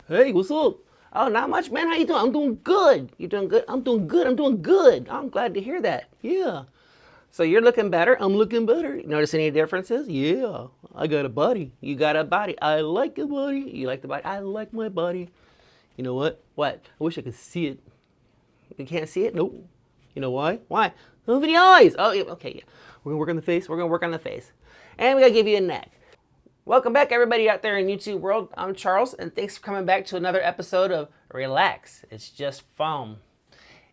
Hey, what's up? Oh, not much, man. How you doing? I'm doing good. You doing good? I'm doing good. I'm doing good. I'm glad to hear that. Yeah. So you're looking better. I'm looking better. Notice any differences? Yeah. I got a body. You got a body. I like a body. You like the body? I like my body. You know what? What? I wish I could see it. You can't see it? Nope. You know why? Why? Over the eyes. Oh, yeah. Okay. Yeah. We're gonna work on the face. We're gonna work on the face, and we gotta give you a neck. Welcome back, everybody out there in YouTube world. I'm Charles, and thanks for coming back to another episode of Relax. It's just foam.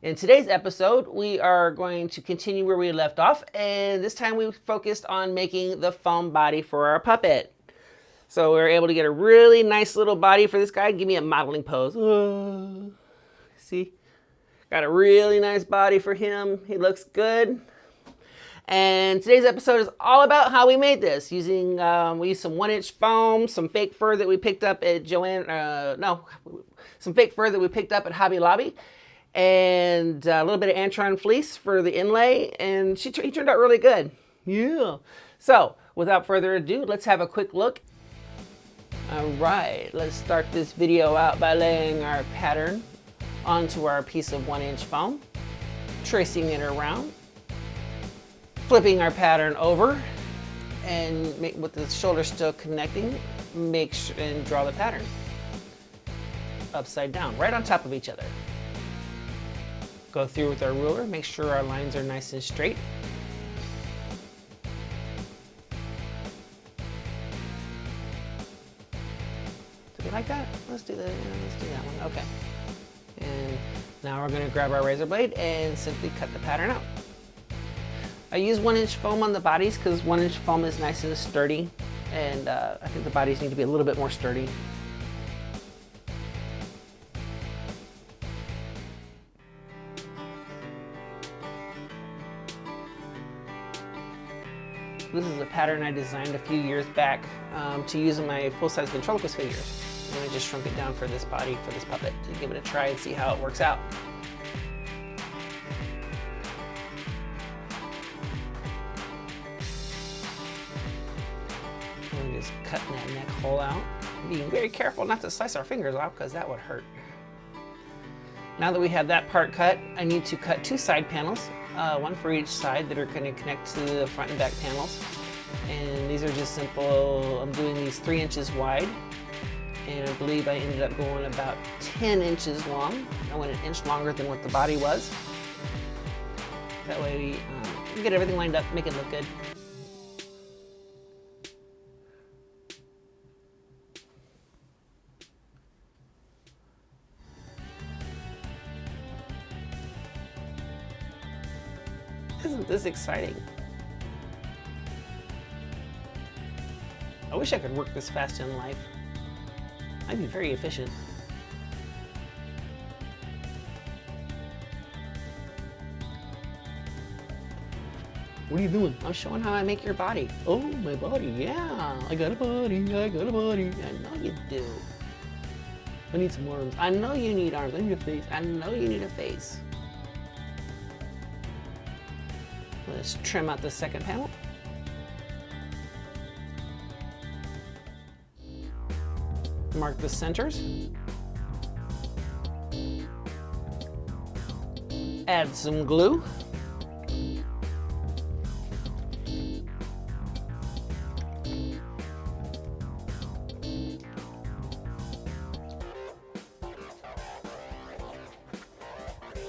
In today's episode, we are going to continue where we left off, and this time we focused on making the foam body for our puppet. So we were able to get a really nice little body for this guy. Give me a modeling pose. See? Got a really nice body for him. He looks good. And today's episode is all about how we made this using, we used some 1-inch foam, some fake fur that we picked up at some fake fur that we picked up at Hobby Lobby, and a little bit of Antron fleece for the inlay, and he turned out really good. Yeah. So without further ado, let's have a quick look. All right, let's start this video out by laying our pattern onto our piece of 1-inch foam, tracing it around, flipping our pattern over, and with the shoulder still connecting, and draw the pattern upside down, right on top of each other. Go through with our ruler, make sure our lines are nice and straight. Do we like that? Let's do that one. Okay. And now we're going to grab our razor blade and simply cut the pattern out. I use 1-inch foam on the bodies because 1-inch foam is nice and sturdy, and I think the bodies need to be a little bit more sturdy. This is a pattern I designed a few years back to use in my full-size ventriloquist figures, and I just shrunk it down for this body, for this puppet, to give it a try and see how it works out. Just cutting that neck hole out. Being very careful not to slice our fingers off because that would hurt. Now that we have that part cut, I need to cut 2 side panels, one for each side that are going to connect to the front and back panels. And these are just simple, I'm doing these 3 inches wide, and I believe I ended up going about 10 inches long. I went an inch longer than what the body was. That way we get everything lined up, make it look good. Isn't this exciting? I wish I could work this fast in life. I'd be very efficient. What are you doing? I'm showing how I make your body. Oh, my body, yeah. I got a body, I got a body. I know you do. I need some arms. I know you need arms. I need a face. I know you need a face. Let's trim out the second panel. Mark the centers. Add some glue.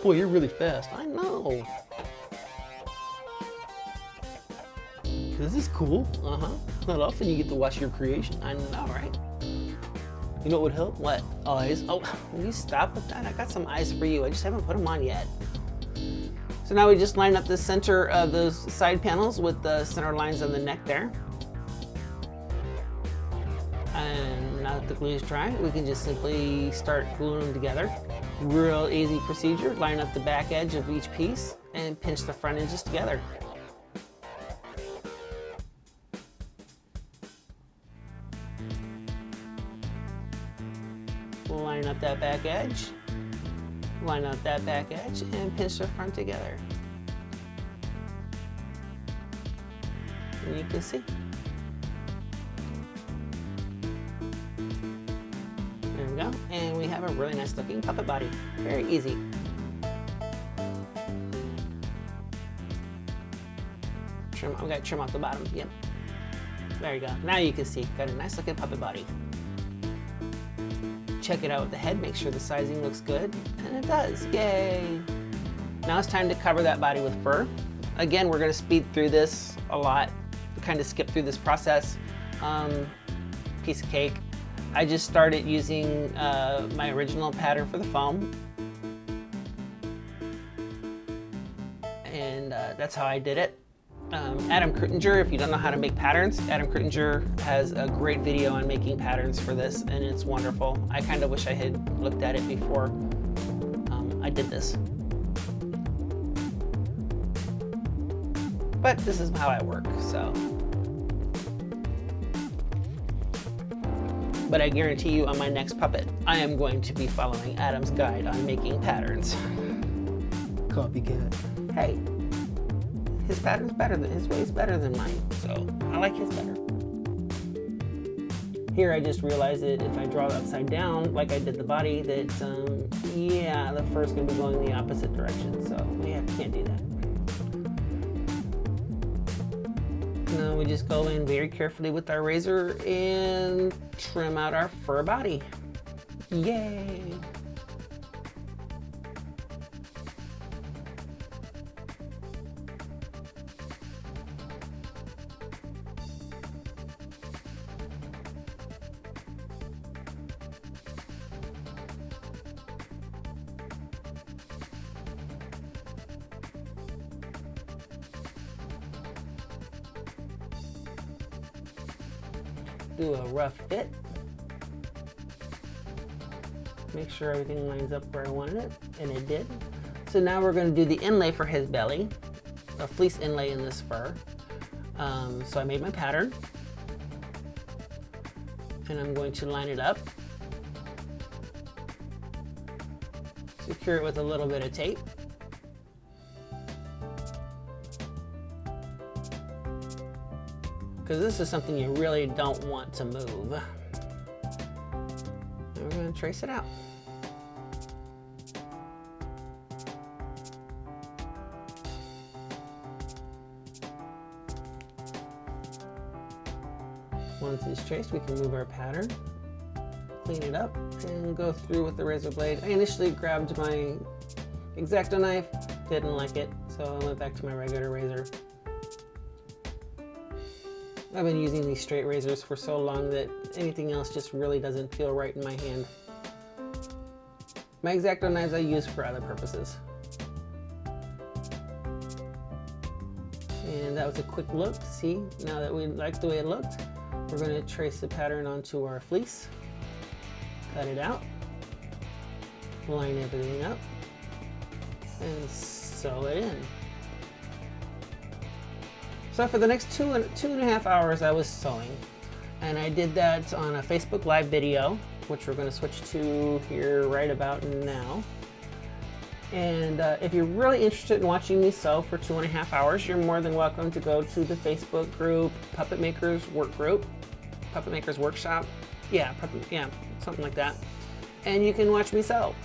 Boy, you're really fast. I know. This is cool. Not often you get to watch your creation. I know, right? You know what would help? What? Eyes. Oh, will you stop with that? I got some eyes for you. I just haven't put them on yet. So now we just line up the center of those side panels with the center lines on the neck there. And now that the glue is dry, we can just simply start gluing them together. Real easy procedure. Line up the back edge of each piece and pinch the front edges together. Line up that back edge, line up that back edge, and pinch the front together. And you can see. There we go. go. And we have a really nice looking puppet body. Very easy. I'm gonna trim off the bottom. Yep. There you go. Now you can see, got a nice looking puppet body. Check it out with the head, make sure the sizing looks good, and it does. Yay! Now it's time to cover that body with fur. Again, we're gonna speed through this a lot, kind of skip through this process. Piece of cake. I just started using my original pattern for the foam. And that's how I did it. Adam Krutinger, if you don't know how to make patterns, Adam Krutinger has a great video on making patterns for this, and it's wonderful. I kind of wish I had looked at it before I did this. But this is how I work, so. But I guarantee you on my next puppet, I am going to be following Adam's guide on making patterns. Copycat. Hey. His pattern's better than, his way's better than mine, so I like his better. Here I just realized that if I draw it upside down, like I did the body, that yeah, the fur's gonna be going the opposite direction, so yeah, can't do that. Now we just go in very carefully with our razor and trim out our fur body. Yay! Do a rough fit. Make sure everything lines up where I wanted it, and it did. So now we're going to do the inlay for his belly, a fleece inlay in this fur. So I made my pattern, and I'm going to line it up. Secure it with a little bit of tape. Because this is something you really don't want to move. And we're going to trace it out. Once it's traced, we can move our pattern, clean it up, and go through with the razor blade. I initially grabbed my X-Acto knife, didn't like it, so I went back to my regular razor. I've been using these straight razors for so long that anything else just really doesn't feel right in my hand. My X-Acto knives I use for other purposes. And that was a quick look. See, now that we like the way it looked, we're going to trace the pattern onto our fleece, cut it out, line everything up, and sew it in. So for the next two and a half hours I was sewing, and I did that on a Facebook Live video, which we're going to switch to here right about now. And if you're really interested in watching me sew for 2.5 hours, you're more than welcome to go to the Facebook group, Puppet Makers Work Group, Puppet Makers Workshop, yeah, something like that. And you can watch me sew.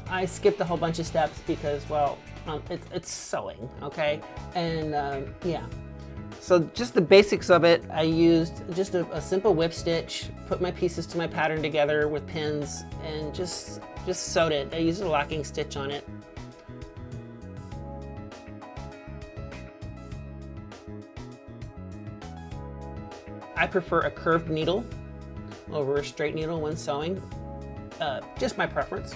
I skipped a whole bunch of steps because, well, it's sewing, okay? And yeah. So just the basics of it, I used just a simple whip stitch, put my pieces to my pattern together with pins, and just sewed it. I used a locking stitch on it. I prefer a curved needle over a straight needle when sewing, just my preference.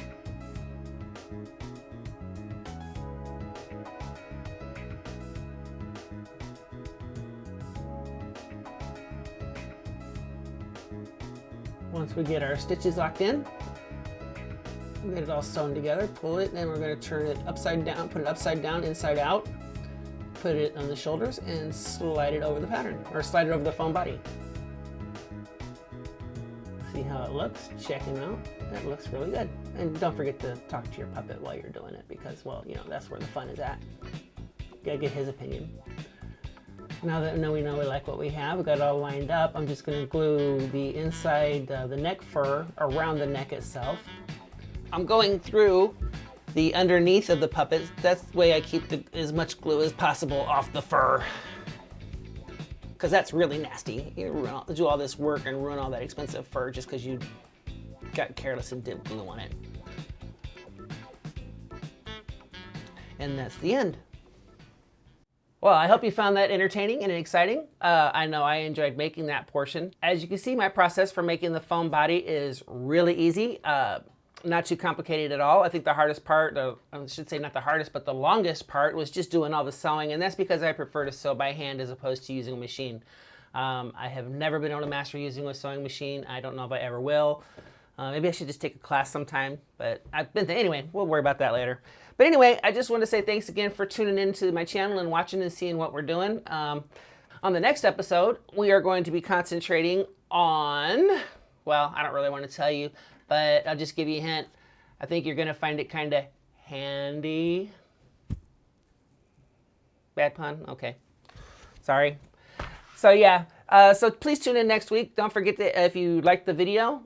Once we get our stitches locked in, we get it all sewn together, pull it, and we're going to turn it upside down, put it upside down, inside out, put it on the shoulders, and slide it over the pattern, or slide it over the foam body. See how it looks? Check him out. That looks really good. And don't forget to talk to your puppet while you're doing it, because, well, you know, that's where the fun is at. You gotta get his opinion. Now that we know we like what we have, we got it all lined up, I'm just going to glue the inside, the neck fur around the neck itself. I'm going through the underneath of the puppet. That's the way I keep as much glue as possible off the fur, because that's really nasty. You do all this work and ruin all that expensive fur just because you got careless and did glue on it. And that's the end. Well, I hope you found that entertaining and exciting. I know I enjoyed making that portion. As you can see, my process for making the foam body is really easy. Not too complicated at all. I think the hardest part, I should say not the hardest, but the longest part was just doing all the sewing, and that's because I prefer to sew by hand as opposed to using a machine. I have never been able to master using a sewing machine. I don't know if I ever will. Maybe I should just take a class sometime, but anyway, we'll worry about that later. But anyway, I just want to say thanks again for tuning into my channel and watching and seeing what we're doing. On the next episode, we are going to be concentrating on, well, I don't really want to tell you, but I'll just give you a hint. I think you're going to find it kind of handy. Bad pun? Okay. Sorry. So yeah, so please tune in next week. Don't forget that if you liked the video,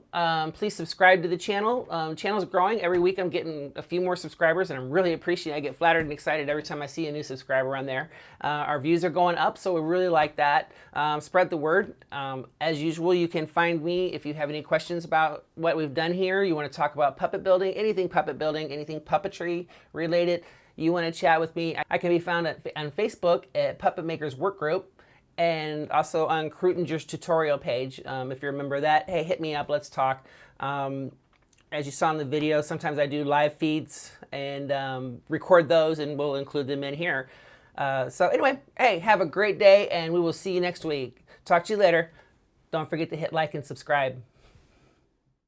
please subscribe to the channel. Channel's growing. Every week I'm getting a few more subscribers, and I'm really appreciating it. I get flattered and excited every time I see a new subscriber on there. Our views are going up, so we really like that. Spread the word. As usual, you can find me if you have any questions about what we've done here. You want to talk about puppet building, anything puppetry related. You want to chat with me, I can be found on Facebook at Puppet Makers Workgroup, and also on Krutinger's tutorial page. If you remember that, hey, hit me up, let's talk. As you saw in the video, sometimes I do live feeds and record those, and we'll include them in here. So anyway, hey, have a great day, and we will see you next week. Talk to you later. Don't forget to hit like and subscribe.